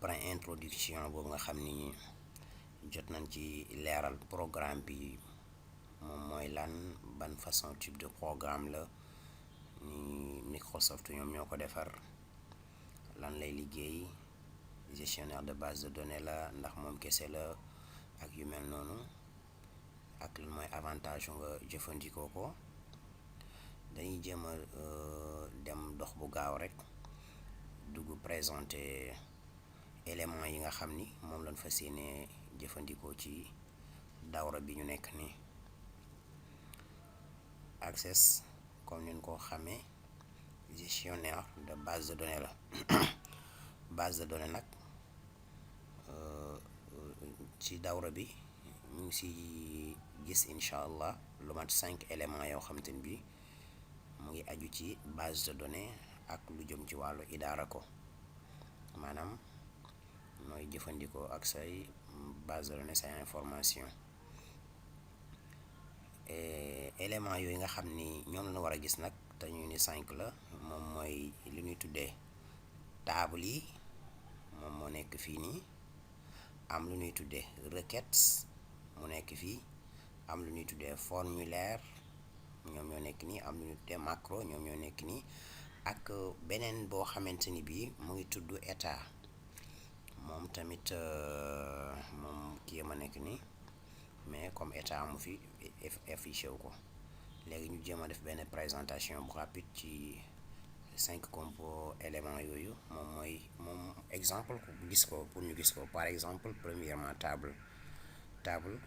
après introduction boobu nga xam ni jot nañ ci leeral programme bi moom mooy lan, ban façon type de programme la, ni Microsoft ñoom ñoo ko defar, lan lay liggéey, gestionnaire de base de données la ndax moom kese la ak yu mel noonu, ak lan mooy avantage nga jëfandikoo ko. dañuy jéem a dem dox bu gaaw rek dugg présenter éléments yi nga xam ni moom lañ fas yéene jëfandikoo ci dawra bi ñu nekk nii. Access comme ni ñu ko xamee gestionnaire de base de données la base de données nag ci dawra bi ñu ngi si gis incha allah lu mat 5 éléments yoo xam te ni bi mu ngi aju ci base de données ak lu jëm ci wàllu idaara ko, maanaam nooy jëfandikoo ak say base de données say information. Éléments yooyu nga xam ni ñoom la war a gis nag te ñu ni 5 la, moom mooy li ñuy tuddee table yi, moom moo nekk fii nii, am lu ñuy tuddee requêtes mu nekk fii, am lu ñuy tuddee formulaire ñoom ñoo nekk nii, am lu ñuy tuddee macro ñoom ñoo nekk nii, ak beneen boo xamante ni bii mu ngi tudd état, moom tamit moom kii ma nekk nii, mais comme état mu fi affiché wu ko. léegi ñu jéem a def benn présentation bu rapide ci 5 compo éléments yooyu. moom exemple gis ko pour ñu gis ko. par exemple premièrement table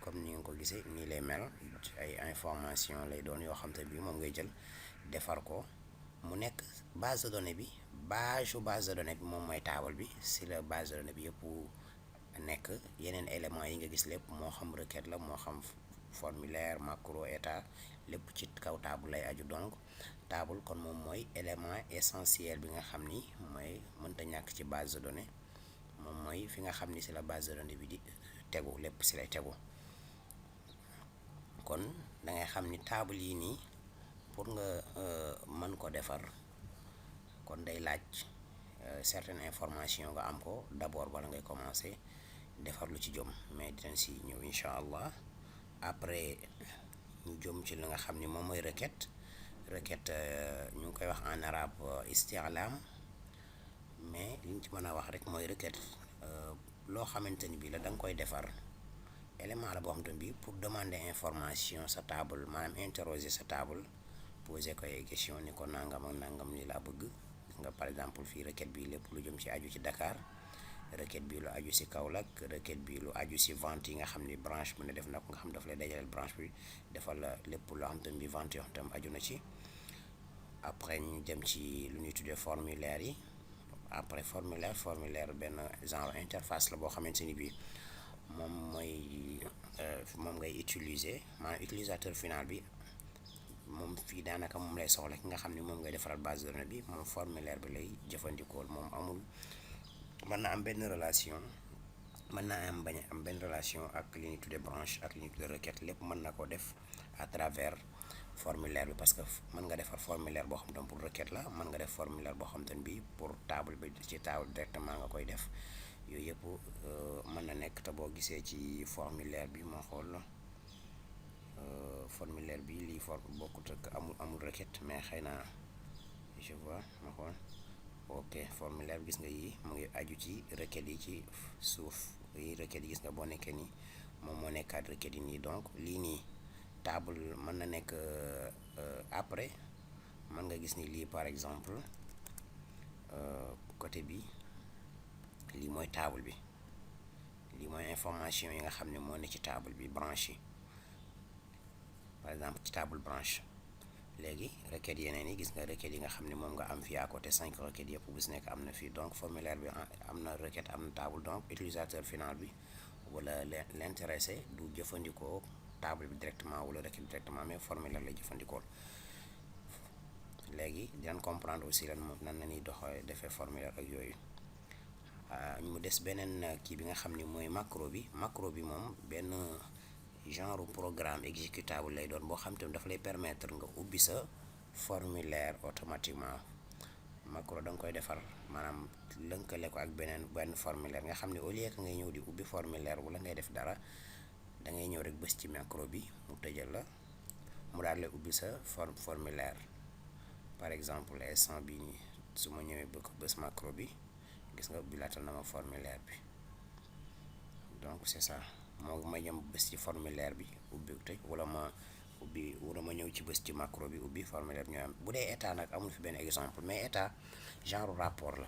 comme ni nga ko gisee nii lay mel, ay information lay doon yoo xam te bi moom ngay jël defar ko mu nekk base de données bi. base de données bi moom mooy table bi, si la base de données bi yëpp nekk. yeneen éléments yi nga gis lépp moo xam requête la, moo xam formulaire, macro, état, lépp ci kaw table lay aju. donc table kon moom mooy élément essentiel bi nga xam ni mooy mënta ñàkk ci base de données. moom mooy fi nga xam ni si la base de données bi di tegu, lépp si lay tegu. kon da ngay xam ni table yi nii pour nga mën ko defar kon day laaj certaines informations nga am ko d'abord bala ngay commencer defar lu ci jëm, mais dinañ si ñëw incha allah. après ñu jëm ci li nga xam ni moom mooy requête ñu ngi koy wax en arabe isti'lam, mais li ñu ci mën a wax rek mooy requête loo xamante ni bii la da nga koy defar élément la boo xamante ni bii pour demander information sa table, maanaam interroger sa table, poser ko ay question ni ko nangam ak nangam li laa bëgg. nga par exemple fii requête bi lépp lu jëm ci aju ci Dakar, requête bi lu aju ci Kaolack, requête bi lu aju ci vente yi nga xam ni branche bu ne def na ko, nga xam daf lay dajaleel branche bi defal la lépp loo xam te ni vente yoo xam tam aju na ci. après ñu dem ci lu ñuy tuddee formulaire yi. après formulaire benn genre interface la boo xamante ni bii moom ngay utiliser, maanaam utilisateur final bi moom fii daanaka moom lay soxla ki nga xam ni moom ngay defaral base de données bi, moom formulaire bi lay jëfandikool. moom amul, mën na am benn relation, mën naa am bañ am benn relation ak li ñuy tuddee branche ak li ñuy tuddee requête, lépp mën na ko def à travers formulaire bi. parce que mën nga defar formulaire boo xam ne pour requête la, mën nga def formulaire boo xam te ne bii pour table bi ci table directement nga koy def. yooyu yëpp mën na nekk. te boo gisee ci formulaire bi moo xool formulaire bi lii bokkut ak amul requête, mais xëy na je vois ma xool. ok formulaire gis nga yi mu ngi aju ci requêtes yi ci suuf yi. requêtes yi gis nga boo nekkee nii moom moo nekkaat requêtes yi nii. donc lii nii table mën na nekk après mën nga gis ni lii par exemple côté bi lii mooy table bi, lii mooy information yi nga xam ne moo ne ci table bi, branche yi par exemple ci table branche. léegi requêtes yeneen yi gis nga requêtes yi nga xam ne moom nga am fii à côté 5 requêtes yëpp bu si nekk am na fii. donc formulaire bi am na requête, am na table. donc utilisateur final bi wala l'intéressé du jëfandikoo table bi directement wala requête directement, mais formulaire lay jëfandikoo. léegi dinañ comprendre aussi nan la ñuy defee formulaire ak yooyu. mu des beneen kii bi nga xam ni mooy macro bi moom benn genre programme exécutable lay doon boo xam te dafa lay permettre nga ubbi sa formulaire automatiquement. macro da nga koy defar maanaam lënkale ko ak benn formulaire nga xam ne au lieu que ngay ñëw di ubbi formulaire wala ngay def dara da ngay ñëw rek bës ci macro bi mu tëjal la mu daal lay ubbi sa formulaire. par exemple instant bii nii su ma ñëwee bëgg bës macro bi gis nga ubbi laatal na ma formulaire bi. donc c'est ça moo ma ñëm bës ci formulaire bi ubbi tëj wala ma ñëw ci bës ci macro bi ubbi formulaire bi ñooy am. bu dee état nag amul fi benn exemple, mais état genre rapport la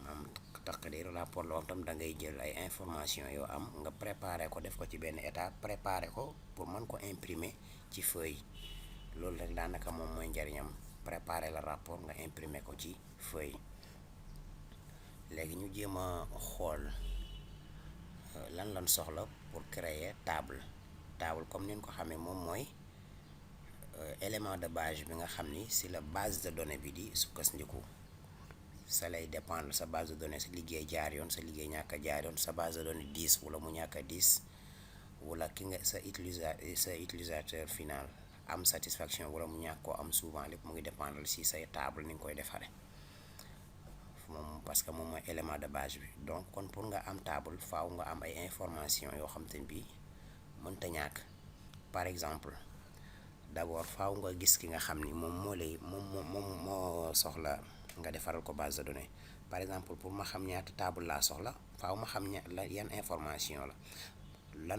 maanaam tax de rapport la woon tam da ngay jël ay information yoo am nga préparer ko def ko ci benn état préparer ko pour mën ko imprimer ci feuille. loolu rek daanaka moom mooy njariñam, préparer la rapport nga imprimer ko ci feuille. léegi ñu jéem a xool lan soxla pour créer table comme ni ñu ko xamee moom mooy élément de base bi nga xam ni si la base de données bi di sukkandiku. sa lay dépendre sa base de données sa liggéey jaar yoon sa liggéey ñàkk a jaar yoon, sa base de données 10 wala mu ñàkk a 10 wala ki nga sa utilisateur final am satisfaction wala mu ñàkk koo am, souvent lépp mu ngi dépendre si say table ni nga koy defaree moom, parce que moom mooy élément de base bi. donc kon pour nga am table faaw nga am ay information yoo xam te ne bii mënta ñàkk. par exemple d'abord faaw nga gis ki nga xam ni moom moo soxla nga defaral ko base de données. par exemple pour ma xam ñaata table laa soxla faaw ma xam yan information la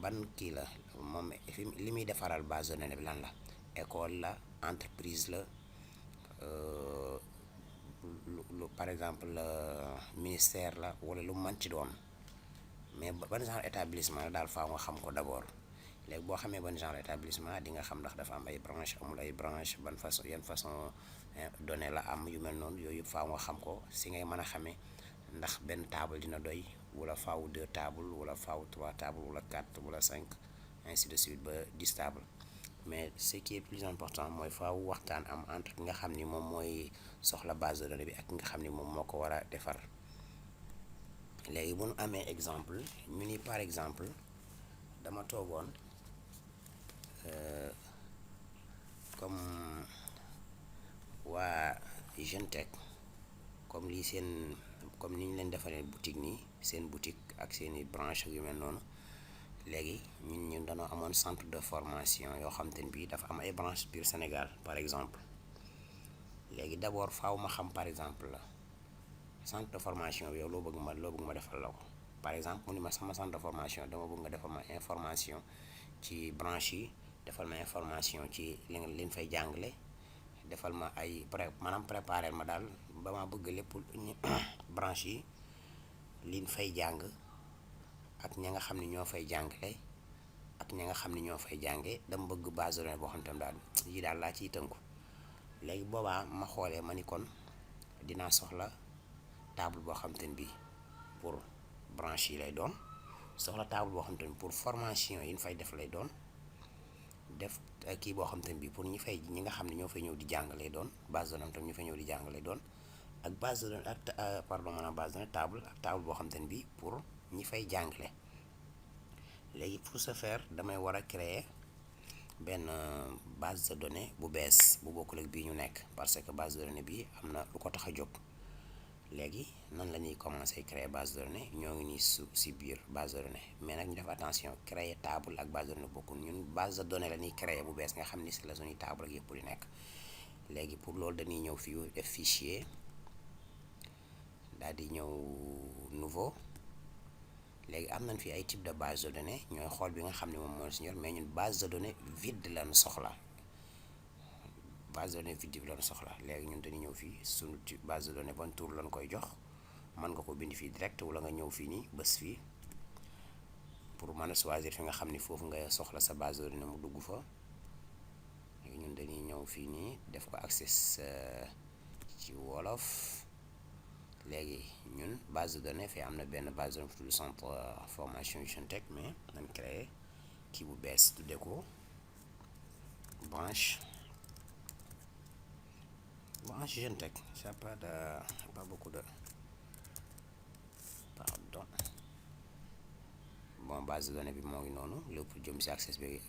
ban kii la moom li muy defaral base de données bi lan la, école la, entreprise la, par exemple ministère la wala lu mën ci doon, mais ban genre établissement la daal faaw nga xam ko d'abord. léegi boo xamee ban genre établissement di nga xam ndax dafa am ay branche amul ay branche, ban façon yan façon données la am, yu mel noonu yooyu faaw nga xam ko. si ngay mën a xamee ndax benn table dina doy wala faaw 2 table wala faaw 3 table wala 4 wala 5 ainsi de suite ba 10 table. mais ce qui est plus important mooy faaw waxtaan am entre ki nga xam ni moom mooy soxla base de données bi ak ki nga xam ni moom moo ko war a defar. léegi bu nu amee exemple ñu ni par exemple dama toogoon comme waa Genetech comme lii comme ni ñu leen defaree boutique nii, seen boutique ak seeni branche yu mel noonu. léegi ñun dañoo amoon centre de formation yoo xam te ne bii dafa am ay branche biir Sénégal par exemple. léegi d'abord faaw ma xam par exemple la centre de formation bi yow loo bëgg ma defal la ko. par exemple mu ni ma sama centre de formation dama bëgg nga defal ma information ci branche yi, defal ma information ci li fay jàngale, defal ma ay maanaam préparer ma daal ba ma bëgg lépp branche yi liñ fay jàng ak ña nga xam ne ñoo fay jàngale ak ña nga xam ne ñoo fay jànge dama bëgg base de données boo xam ne tam daal yi daal laa ciy tënku. léegi boobaa ma xoolee ma ni kon dinaa soxla table boo xam te ne bii pour branche yi lay doon, soxla table boo xam te ne pour formation yi ñu fay def lay doon, def kii boo xam te ne bii pour ñi nga xam ne ñoo fay ñëw di jàng lay doon, base de données tam ñu fay ñëw di jàng lay doon, ak base de données ak maanaam base de données table boo xam te ne bii pour ñi fay jàngale. léegi pour ce faire damay war a créer benn base de données bu bees bu bokkul ak bii ñu nekk, parce que base de données bi am na lu ko tax a jóg. léegi nan la ñuy commencer créer base de données, ñoo ngi nii si biir base de données, mais nag ñu def attention créer table ak base de données bokkul. ñun base de données la ñuy créer bu bees nga xam ni si la suñuy table ak yëpp di nekk. léegi pour loolu dañuy ñëw fii def fichier daal di ñëw nouveau. léegi am nañ fi ay type de base de données, ñooy xool bi nga xam ne moom mooy si ñor, mais ñun base de données vide lañu soxla, base de données vide bi lañu soxla. léegi ñun dañuy ñëw fii suñu base de données ban tour lañ koy jox, mën nga ko bind fii direct wala nga ñëw fii nii bés fii pour mën a choisir fi nga xam ni foofu nga soxla sa base de données mu dugg fa. léegi ñun dañuy ñëw fii nii def ko access ci wolof. léegi ñun base de données fii am na benn base de données pour le centre formation Genetech, mais nañ créer kii bu bees tuddee ko branche Genetech. c'est pas beaucoup de pardon. bon base de données bi moo ngi noonu lépp jëm si access bi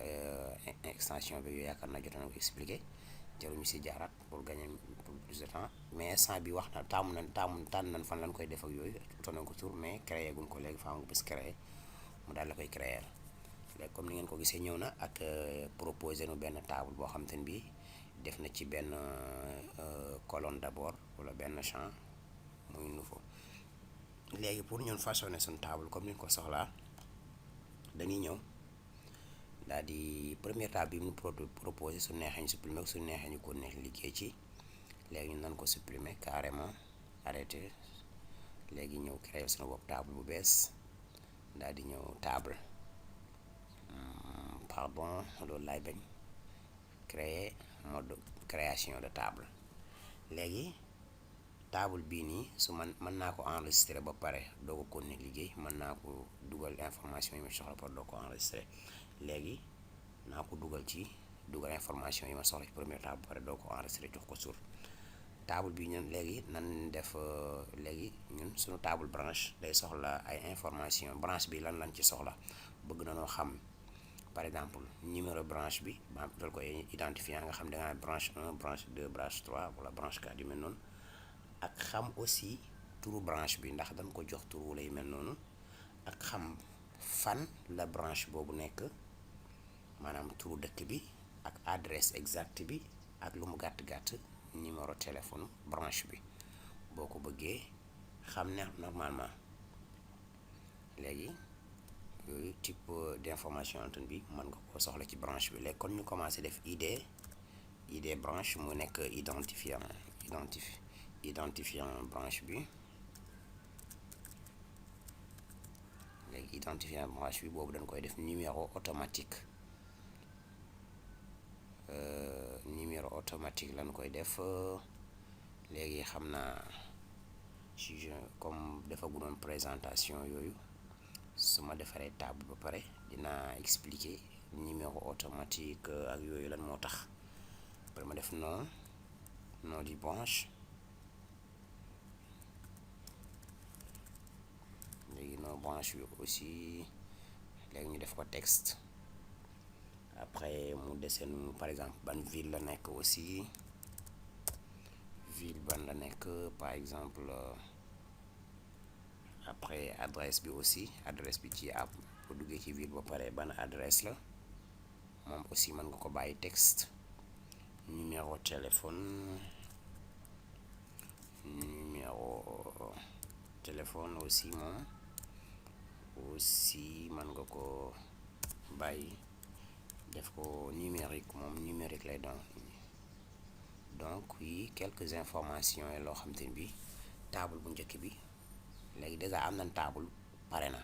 extension bi yooyu yaakaar naa jot na ko expliquer. jaruñu si jaaraat pour gagner plus de temps. mais instant bi wax na tànn nañ fan lañ koy def ak yooyu utoon nañ ko tur mais créé guñ ko léegi faa nga bés créé mu daal la koy créer. léegi comme ni ngeen ko gisee ñëw na ak proposé nu benn table boo xam te ne bii def na ci benn colonne d'abord wala benn champ muy nouveau. léegi pour ñun façonner suñu table comme ni ñu ko soxlaa dañuy ñëw daal di première table bi mu proposé su neexee ñu supprimer ko su neexee ñu ko neex liggéey ci. léegi ñu nan ko supprimer carrément arrêté. léegi ñëw créer suñu bopp table bu bees daal di ñëw table pardon loolu laay bañ créer mode création de table. léegi table bii nii su mën naa ko enregistrer ba pare doo ko continuer liggéey, mën naa ko dugal information yi ma soxla pour doo ko enregistrer. léegi naa ko dugal information yi ma soxla ci première table ba pare doo ko enregistrer jox ko sur table bi ñun léegi nan def léegi ñun suñu table branche day soxla ay information branche bi lan lañ ci soxla. bëgg na noo xam par exemple numéro branche bi ma dal koy identifier nga xam da nga branche 1 branche 2 branche 3 wala branche 4 yu mel noonu. ak xam aussi turu branche bi ndax dañ ko jox turu lay mel noonu. ak xam fan la branche boobu nekk maanaam turu dëkk bi ak adresse exacte bi ak lu mu gàtt numéro téléphone branche bi boo ko bëggee xam ne normalement. léegi yooyu type d'information antenne bi mën nga koo soxla ci branche bi. léegi kon ñu commencé def id branche mu nekk identifiant branche bi. léegi identifiant branche bi boobu dañ koy def numéro automatique lañ koy def. léegi xam naa si comme dafa gudoon présentation yooyu su ma defaree table ba pare dinaa expliquer numéro automatique ak yooyu lan moo tax. après ma def nom di branche. léegi nom branche bi aussi léegi ñu def ko texte. après mu dese nu par exemple ban ville la nekk aussi par exemple. après adresse bi aussi adresse bi ci app bu duggee ci ville ba pare ban adresse la moom aussi mën nga ko bàyyi texte. numéro téléphone aussi moom aussi mën nga ko bàyyi def ko numérique, moom numérique lay doon. donc yi quelques informations yi loo xam te ne bi table bu njëkk bi léegi déjà am nañ table pare na.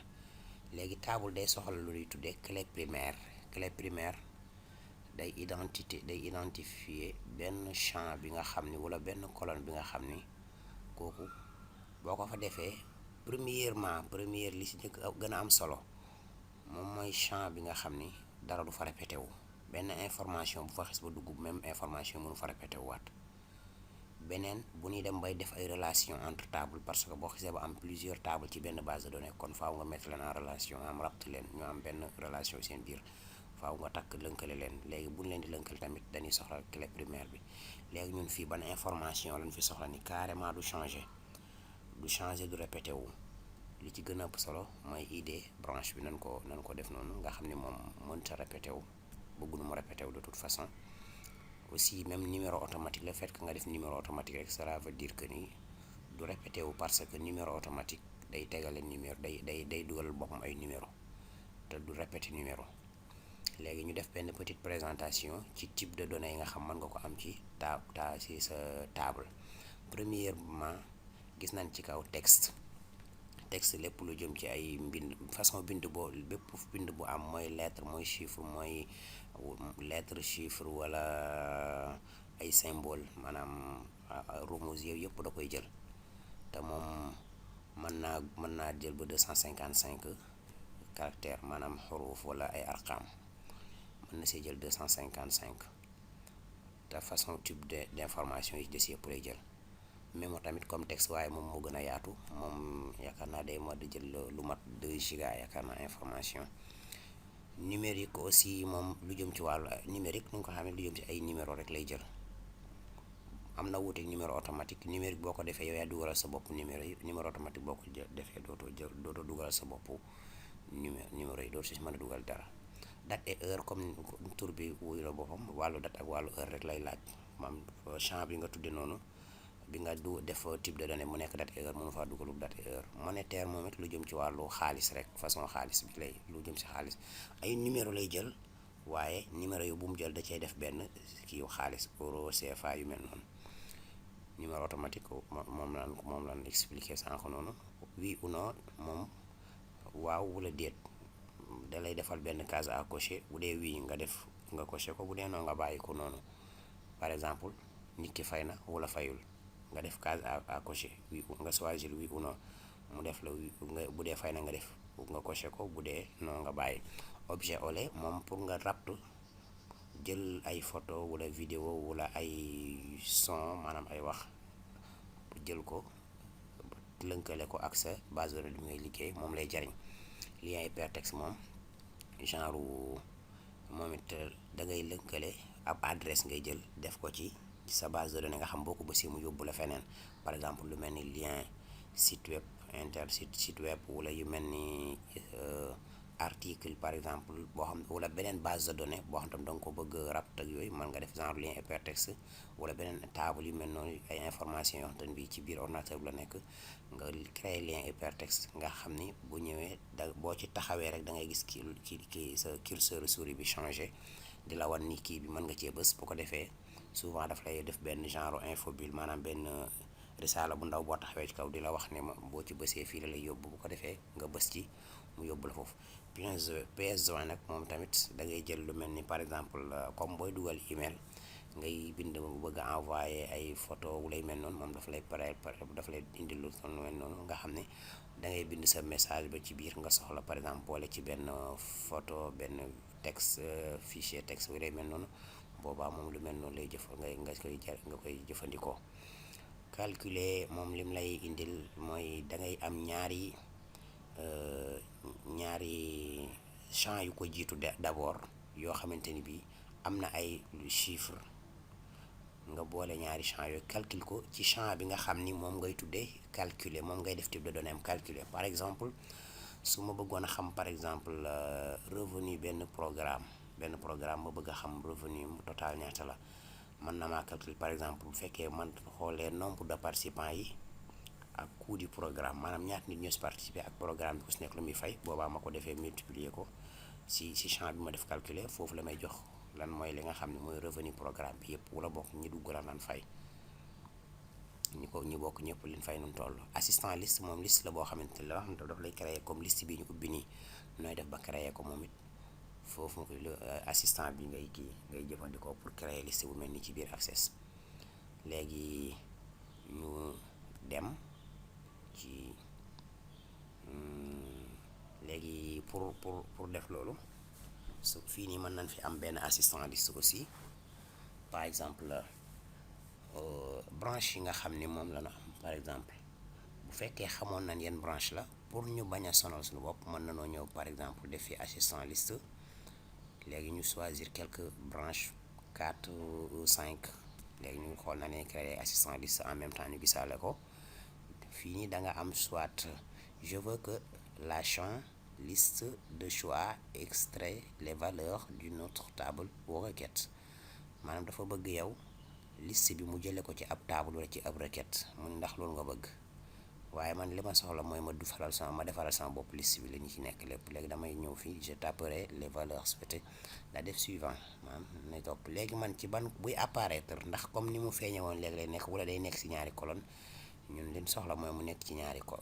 léegi table day soxla lu ñuy tuddee clé primaire day identifier benn champ bi nga xam ni wala benn colonne bi nga xam ni kooku boo ko fa defee première li si njëkk gën a am solo moom mooy champ bi nga xam ni dara du fa répété wu. benn information bu fa xis ba dugg même information mënu fa répété wu waat. beneen bu ñuy dem bay def ay relation entre table parce que boo xisee ba am plusieurs table ci benn base de données kon faaw nga mettre leen en relation am rabt leen ñu am benn relation seen biir faaw nga takk lënkale leen. léegi bu ñu leen di lënkale tamit dañuy soxla clé primaire bi. léegi ñun fii ban information lañ fi soxla ni carrément du changer du répété wu. li ci gën a ëpp solo mooy id branche bi nan ko def noonu nga xam ni moom mënta répété wu bëgguñu mu répété wu de toute façon. aussi même numéro automatique le fait que nga def numéro automatique rek cela veut dire que ni du répété wu parce que numéro automatique day tegale numéro day dugal boppam ay numéro te du répété numéro. léegi ñu def benn petite présentation ci type de données yi nga xam mën nga ko am ci ci sa table. premièrement gis nañ ci kaw texte lépp lu jëm ci ay mbind façon bépp bind bu am mooy lettre mooy chiffre wala ay symbole maanaam rumuz yëpp da koy jël te moom mën naa jël ba 255 caractères maanaam xuruf wala ay arqam mën na see jël 255 te façon type d'information yi des yëpp lay jël. même tamit comme texte waaye moom moo gën a yaatu moom yaakaar naa day moo di jël lu mat 2 giga yaakaar naa information. numérique aussi moom lu jëm ci wàllu numérique ni nga ko xamee lu jëm ci ay numéro rek lay jël am na wuuteeg numéro automatique. Numérique boo ko defee yow yaa dugalal sa bopp numéro yi, numéro automatique boo ko defee dootoo dugalal sa bopp numéro yi, doo si mën a dugal dara. date et heure comme tur bi wuyu la boppam, wàllu date ak wàllu heure rek lay laaj. maam champ bi nga tudde noonu, bi nga def type de données mu nekk date et heure, mënu faa dugalu date et heure. Monétaire moom it lu jëm ci wàllu xaalis rek, façon xaalis bi lay, lu jëm si xaalis ay numéro lay jël, waaye numéro yu bu mu jël da cay def benn kii xaalis, euro, CFA yu mel noonu. numéro automatique moom lan expliqué sànq noonu. oui ou non moom waaw wala déet, da lay defal benn case à cocher. bu dee oui nga coché ko, bu dee noonu nga bàyyi ko noonu. par exemple nit ki fay na wala fayul, nga def case à cocher, oui nga choisir oui ou non, mu def la oui. bu dee fay na nga coché ko, bu dee non nga bàyyi. objet olé moom pour nga rapt jël ay photo wala vidéo wala ay son, maanaam ay wax, jël ko lënkale ko ak sa base de données bi ngay liggéey, moom lay jariñ. lien hypertexte moom genre moom it da ngay lënkale ab adresse ngay jël def ko ci sa base de données, nga xam boo ko bësee mu yóbbu la feneen. par exemple lu mel ni lien site web, site web, wala yu mel ni article par exemple boo xam, wala beneen base de données boo xam tam da nga ko bëgg rapt ak yooyu, mën nga def genre lien hypertexte. wala beneen table yu mel noonu, ay information yoo xam te bi ci biir ordinateur bi la nekk, nga créer lien hypertexte, nga xam ni bu ñëwee boo ci taxawee rek da ngay gis kii sa curseur souris bi changé, di la wan ni kii bi mën nga cee bës. bu ko defee souvent daf lay def benn genre infobulle, maanaam benn risaala bu ndaw boo taxawee ci kaw di la wax ne ma boo ci bësee fii la lay yóbbu. bu ko defee nga bës ci mu yóbbu la foofu. PS Join nag moom tamit da ngay jël lu mel ni par exemple comme booy dugal email, ngay bind bëgg a envoyé ay photo wu lay mel noonu, moom dafa lay dafa lay indi lu mel noonu, nga xam ne da ngay bind sa message ba ci biir, nga soxla par exemple boole ci benn photo, benn texte, fichier texte wu lay mel noonu. boobaa moom lu mel noonu lay nga koy jëfandikoo. calculer moom lim lay indil mooy da ngay am ñaari champ yu ko jiitu d'abord, yoo xamante ni bi am na ay chiffre, nga boole ñaari champ yooyu calcule ko ci champ bi nga xam ni moom ngay tuddee calculer, moom ngay def type de données am calculer. par exemple su ma bëggoon a xam par exemple revenu benn programme ma bëgg a xam revenu mu total ñaata la, mën na maa calculer par exemple bu fekkee man xoolee nombre de participants yi ak coût du programme, maanaam ñaata nit ñoo si participer ak programme bi ku si nekk lu muy fay. boobaa ma ko defee multiplier ko si champ bi ma def calculer, foofu la may jox lan mooy li nga xam ne mooy revenu programme bi yëpp, wala bokk ñi dugg la lan fay, ñi bokk ñëpp liñ fay nun toll. assistant liste moom liste la boo xamante ne la xam ne daf lay créer comme liste bi ñu ubbi nii, nooy def ba créer ko moom it foofu assistant bi ngay jëfandikoo pour créer liste bu mel ni ci biir Access. léegi ñu dem ci léegi pour def loolu, su fii nii mën nañ fi am benn assistant liste aussi. par exemple branche yi nga xam ni moom la ñu am, par exemple bu fekkee xamoon nañ yenn branche la, pour ñu bañ a sonal suñu bopp mën nañoo ñëw par exemple def fi assistant liste. léegi ñu choisir quelques branches 4 ou 5, léegi ñu xool na ne créer assistant liste en même temps ñu gisaale ko fii nii. da nga am soit je veux que la champ liste de choix extrait les valeurs d'une autre table ou requête, maanaam dafa bëgg yow liste bi mu jëlee ko ci ab table wala ci ab requête, mu ndax loolu nga bëgg. waaye man li ma soxla mooy ma defaral sama bopp liste bi la ñu ci nekk lépp. léegi damay ñëw fii je taperai les valeurs souhaitées, la def suivant, maanaam nay topp. léegi man ci ban buy apparaître, ndax comme ni mu feeñe woon léegi lay nekk wala day nekk si ñaari colonne, ñun leen soxla mooy mu nekk ci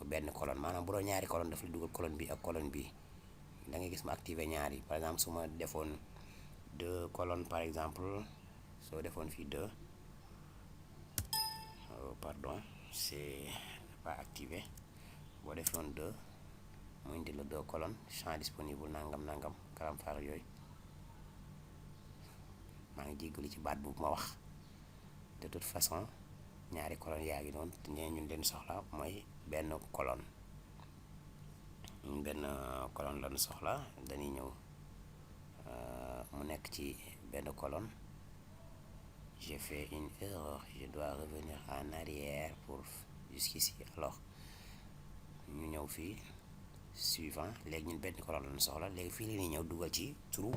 benn colonne. maanaam bu doon ñaari colonne dafa dugal colonne bi ak colonne bi, da ngay gis ma activer ñaari. par exemple su ma defoon 2 colonnes par exemple, soo defoon fii 2 pardon c'est pas activé, boo defoon 2 mu indi la 2 colonnes, champ disponible nangam karam-far yooyu. maa ngi jéggalu ci baat bu ma wax. de toute façon ñaari colonnes yaa ngi noonu, te ñun leen soxla mooy benn colonne lañu soxla. dañuy ñëw mu nekk ci benn colonne, j'ai fait une erreur, je dois revenir en arrière pour jusqu'ici. Alors ñu ñëw fii suivant, léegi ñun benn colonne lañu soxla. léegi fii la ñuy ñëw dugal ci turu,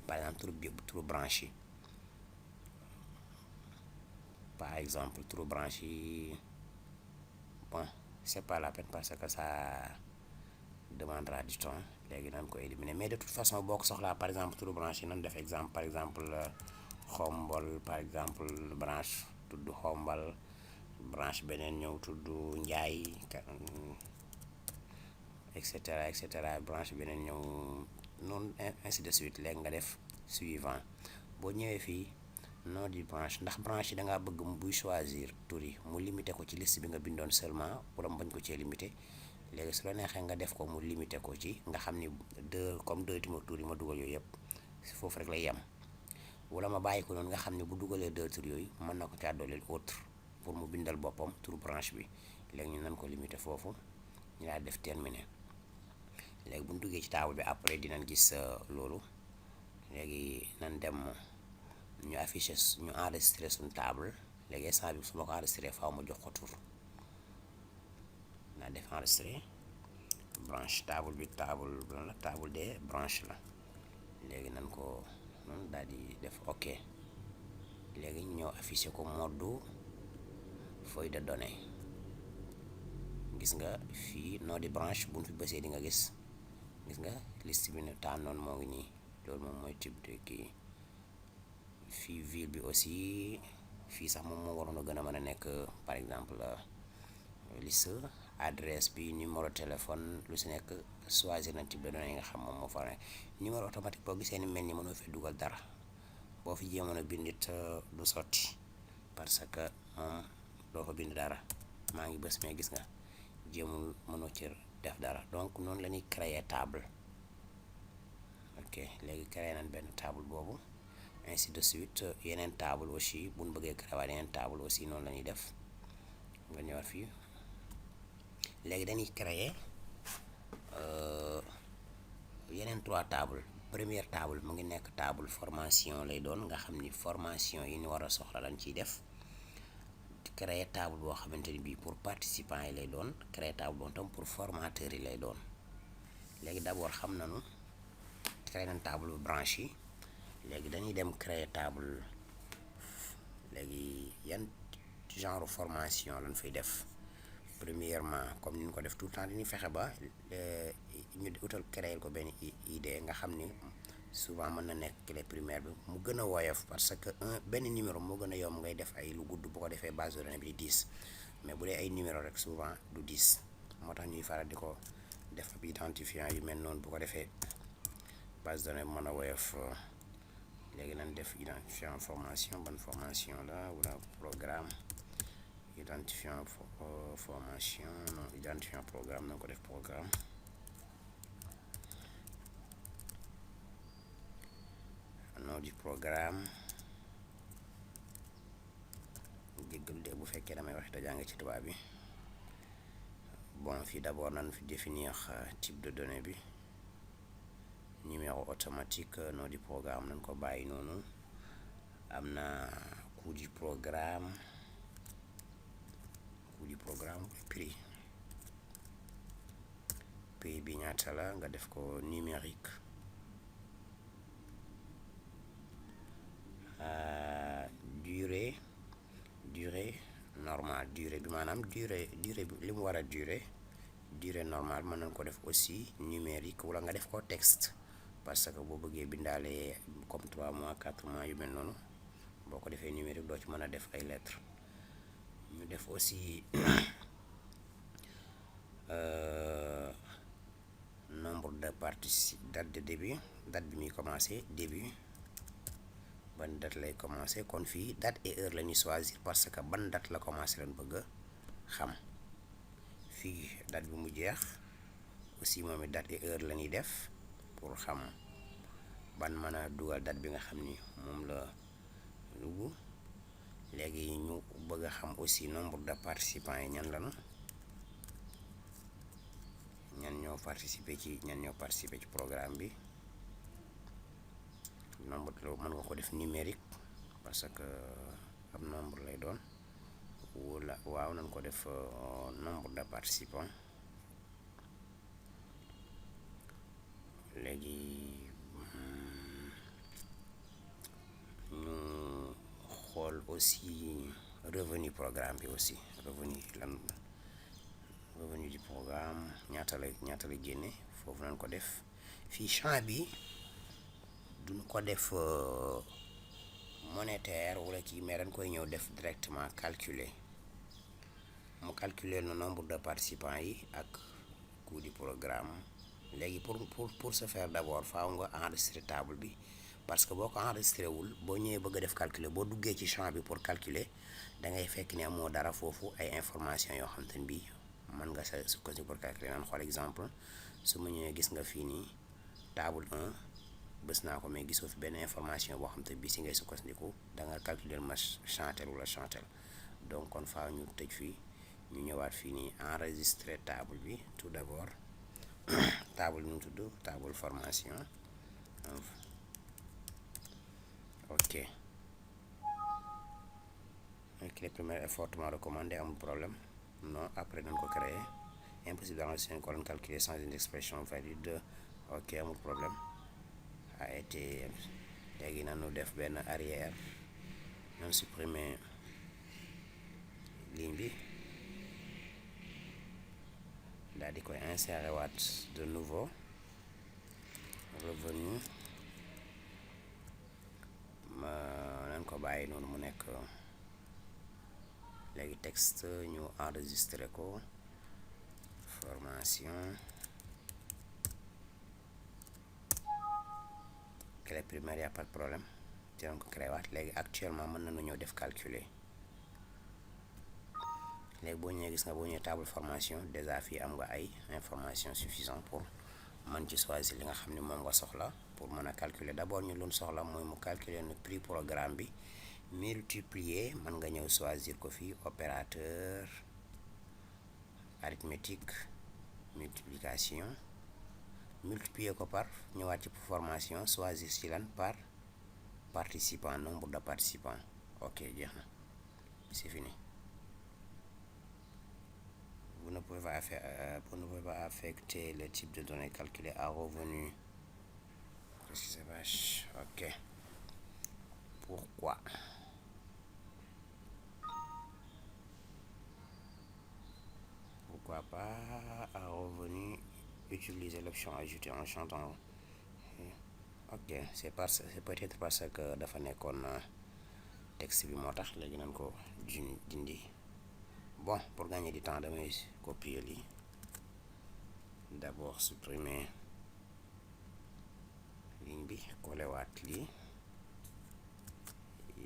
par exemple turu branche yi, par exemple turu branche yi. Bon, c'est pas la peine parce que ça demandera du temps. léegi nan ko éliminer, mais de toute façon boo ko soxlaa, par exemple turu branche yi nan def exemple, par exemple xombal, par exemple branche tudd xombal, branche beneen ñëw tudd njaay, et cetera branche beneen ñëw noonu ainsi de suite. léegi nga def suivant. boo ñëwee fii nom du branche, ndax branche yi da ngaa bëgg buy choisir tur yi mu limité ko ci liste bi nga bindoon seulement pour am bañ ko cee limité. léegi su la neexee nga def ko mu limité ko ci nga xam ni comme deux tur yi ma dugal yooyu yëpp foofu rek lay yem, wala ma bàyyi ko noonu nga xam ne bu dugalee deux tur yooyu mën na ko caa dooleel autre pour mu bindal boppam turu branche bi. léegi ñu nan ko limité foofu, ñu daal def terminé. léegi bu ñu duggee ci table bi après dinañ gis loolu. léegi nan dem ñu affiché, ñu enregistré suñu table. léegi instant bi su ma ko enregistré faaw ma jox ko tur. naa def enregistré branche, table bi table la, table des branche la. léegi nan ko noonu daal di def ok. léegi ñu ñëw affiché ko mode feuille de données. gis nga fii nom di branche bu ñu fi bësee di nga gis nga liste bi ne tànnoon moo ngi nii. loolu moom mooy type de kii. fii ville bi aussi, fii sax moom moo waroon a gën a mën a nekk, par exemple liste, adresse bi, numéro téléphone, lu si nekk choisir nañ type de données yi nga xam moom moo fa nekk. numéro automatique boo gisee ni mel ni mënoo fi dugal dara, boo fi jéemoon a bindit du sotti parce que moom doo fa bind dara. maa ngi bës mais gis nga jéemul, mënoo ci def dara. donc noonu la ñuy créer table. ok, léegi créer nañ benn table boobu, ainsi de suite. yeneen table aussi bu ñu bëggee créer yeneen table aussi noonu la ñuy def. nga ñëwaat fii, léegi dañuy créer yeneen trois table. première table mu ngi nekk table formation lay doon, nga xam ni formation yi ñu war a soxla lañ ciy def. créer table boo xamante ni bii pour participants yi lay doon. créer table boo tam pour formateurs yi lay doon. léegi d'abord xam nañu créer nañ table branche yi. léegi dañuy dem créer table. léegi yan genre formation lañ fay def. premièrement comme ni ñu ko def tout le temps dañuy fexe ba ñu utal créer ko benn idée nga xam ni souvent mën na nekk clé primaire bi mu gën a woyof, parce que benn numéro moo gën a yomb ngay def ay lu gudd bu ko defee base de données bi di 10. mais bu dee ay numéro rek souvent du 10. moo tax ñuy faral di ko def ab identifiant yu mel noonu bu ko defee base de données bi mën a woyof. léegi nañ def identifiant formation, ban formation la, wala programme. identifiant formation, non identifiant programme, nañ ko def programme. nom du programme. jéggal de bu fekkee damay wax te jàng ci tubaab bi. bon, fii d'abord nañ fi définir type de données bi. numéro automatique, nom du programme nañ ko bàyyi noonu. am na coût du programme, prix bi ñaata la, nga def ko numérique. durée normale, durée bi maanaam durée bi li mu war a durée normale mën nañ ko def aussi numérique, wala nga def ko texte, parce que boo bëggee bindaale comme 3 mois 4 mois yu mel noonu boo ko defee numérique doo ci mën a def ay lettres. ñu def aussi nombre de date de début, date bi muy commencé, début ban date lay commencé. kon fii date et heure la ñuy choisir parce que ban date la commencé lañ bëgg a xam. fii date bi mu jeex aussi moom it date et heure la ñuy def pour xam ban mën a dugal date bi nga xam ni moom la dugg. léegi ñu bëgg a xam aussi nombre de participants yi ñan lañu, ñan ñoo participer ci programme bi. nombre de mën nga ko def numérique parce que ab nombre lay doon wala waaw nañ ko def nombre de participants. léegi ñu xool aussi revenu programme bi aussi revenu du programme ñaata la génne foofu nañ ko def fii champ bi duñ ko def monétaire wala kii mais dañ koy ñëw def directement calculer mu calculer le nombre de participants yi ak coût du programme. léegi pour ce faire d'abord faaw nga enregistrer table bi parce que boo ko enregistré wul boo ñëwee bëgg a def calculer boo duggee ci champ bi pour calculer da ngay fekk ni amoo dara foofu ay information yoo xam te ne bii mën nga sa sukkandiku pour calculer. naan xool exemple su ma ñëwee gis nga fii nii table 1 bës naa ko mais gisoo fi benn information boo xam te bii si ngay sukkandiku da nga calculer ma chantel wala chantel. donc kon faaw ñu tëj fii ñu ñëwaat fii nii enregistrer table bi tout d'abord. table nu mu tudd table formation. ok clé primaire est fortement recommandé, amul problème. non après dañ ko créer. impossible d'enregistrer une colonne calculée sans une expression valide. ok amul problème. a été léegi nanu def benn arrière nan supprimer ligne bi daal di koy insérer waat de nouveau revenu ma nañ ko bàyyi noonu mu nekk. léegi texte ñu enregistré ko formation clé primaire y a pas de problème dinañ ko créé waat. léegi actuellement mën nañu ñëw def calculer. léegi boo ñëwee gis nga boo ñëwee table formation déjà fii am nga ay information suffisante pour mën ci choisir li nga xam ne moom nga soxla pour mën a calculer. d'abord ñu loon soxla mooy mu calculer le prix programme bi multiplier mën nga ñëw choisir ko fii opérateur arithmétique multiplication multiplier ko par ñëwaat ci formation choisir ci lan par participant nombre de participants. ok jeex na c'est fini. Vous ne pouvez pas affecter le type de données calculées à revenu. Qu'est-ce qui se passe? Ok. Pourquoi? Pourquoi pas à revenu utiliser l'option ajouter en chantant? ok c'est peut-être parce que dafa nekkoon texte bi moo tax léegi nañ ko dindi. bon pour gagner du temps damay copier lii d'abord supprimer ligne bi coller waat lii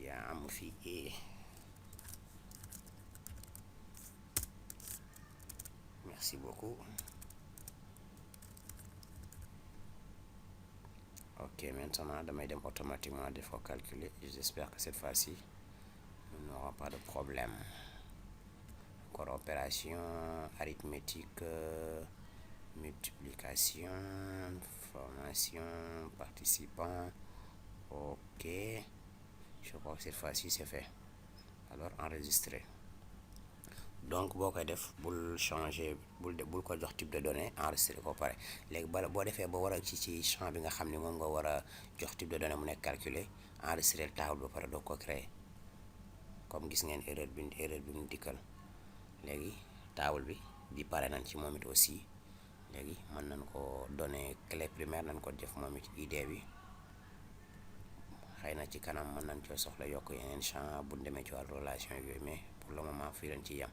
yaa am fi merci beaucoup. ok maintenant damay dem automatiquement def ko calculer. j'espère que cette fois-ci on n'aura pas de problème. encore opération arithmétique multiplication formation participant. ok je crois que cette fois-ci c'est fait. alors enregistrer. donc boo koy def bul changer bul ko jox type de données enregistrer ko pare. léegi boo defee ba war a ci champ bi nga xam ne moom nga war a jox type de données mu nekk calculer enregistrer table ba pare doo ko créer. comme gis ngeen erreur bi mu dikkal. léegi table bi pare nañ ci moom it aussi. léegi mën nañ ko donner clé primaire nañ ko def moom it id bi. xëy na ci kanam mën nañ coo soxla yokk yeneen champ bu demee ci wàllu relation yooyu mais pour le moment fii lañ ci yem.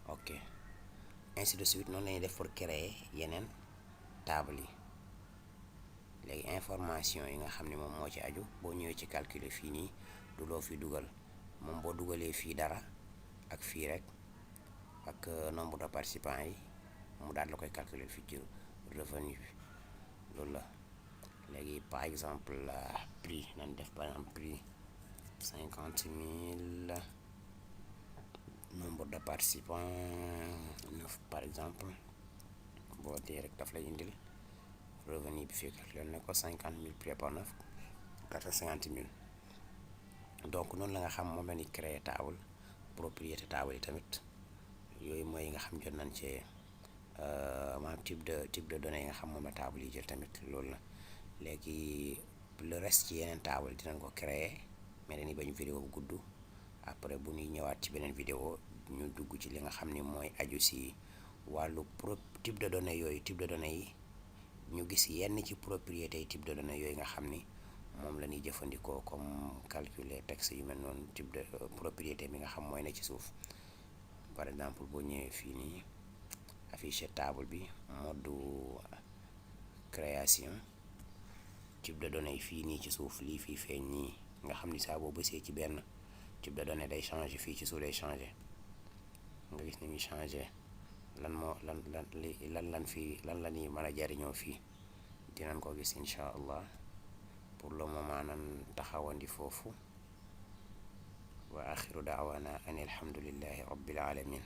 ok ainsi de suite noonu lañuy def pour créer yeneen table yi. léegi information yi nga xam ne moom moo ci aju boo ñëwee ci calculer fii nii du loo fi dugal moom boo dugalee fii dara ak fii rek ak nombre de participants yi mu daal la koy calculer fii ci revenu bi loolu la. léegi par exemple prix nañ def par exemple prix 50 000 nombre de participants 9 par exemple boo dee rek daf lay indil revenu bi fii calculer ne ko 50 000 prix par 9 450 000 donc noonu la nga xam moom la ñuy créer table propriété table yi tamit yooyu mooy yi nga xam jot nañ cee maanaam type de données yi nga xam moom la table yi jël tamit loolu la. léegi le reste ci yeneen table dinañ ko créer mais dañuy bañ vidéo bu gudd, après bu ñuy ñëwaat ci beneen vidéo ñu dugg ci li nga xam ni mooy aju si wàllu type de données yooyu. type de données yi ñu gis yenn ci propriété yi type de données yooyu nga xam ni moom la ñuy jëfandikoo comme calculer texte yu mel noonu. type de propriété bi nga xam mooy ne ci suuf, par exemple boo ñëwee fii nii afficher table bi mode création type de données yi fii nii ci suuf lii fii feeñ nii nga xam ni saa boo bësee ci benn type de données day changer fii ci suuf day changer nga gis ni muy changer lan moo lan fii lan la ñuy mën a jariñoo fii dinañ ko gis incha allah. pour le moment nan taxawandi foofu wa axiru daawana an alhamdulillahi rabbil alamin.